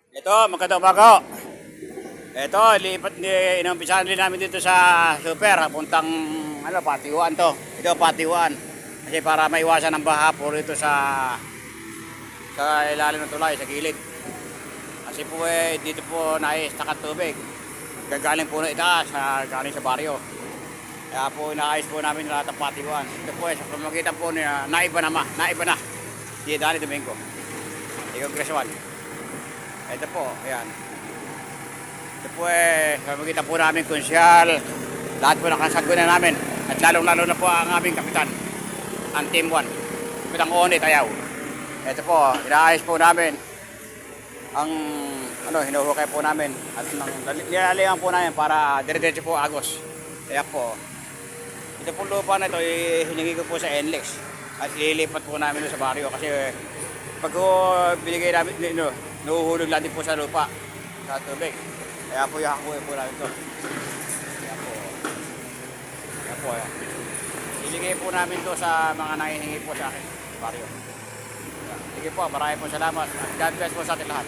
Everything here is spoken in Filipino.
Ito, magandang umaga. Ito, lipat inumpisahan din namin dito sa super, puntang patiwan to. Ito, patiwan. Kasi para maiwasan ang baha po rito sa ilalim ng tulay, sa gilid. Kasi po dito po naistakan tubig. Gagaling po na itaas, galing sa baryo. Kaya po inaayos po namin lahat ng patiwan. Ito po sa pamagitan po niya, naiba na. Di Dani Domingo. Ikaw Greswan. Ito po, ayan. Ito po sa pamagitan po namin konsyal. Lahat po nakasaguna namin. At lalong-lalo na po ang aming kapitan. Ang Team 1. Kapitang Onit Ayaw. Ito po, inaayos po namin ang hinuhukay po namin at nilalayan po namin para dire-diretso po agos. Kaya po, ito po lupa na ito, hiningi ko po sa NLEX at ililipat po namin sa baryo kasi pag binigay namin, nahuhulog lang din po sa lupa, sa tubig. Kaya po ihakuin po namin ito. Kaya po, iligay po namin ito sa mga nangihingi po sa akin, baryo. Sige po, maraming po salamat at God bless po sa atin lahat.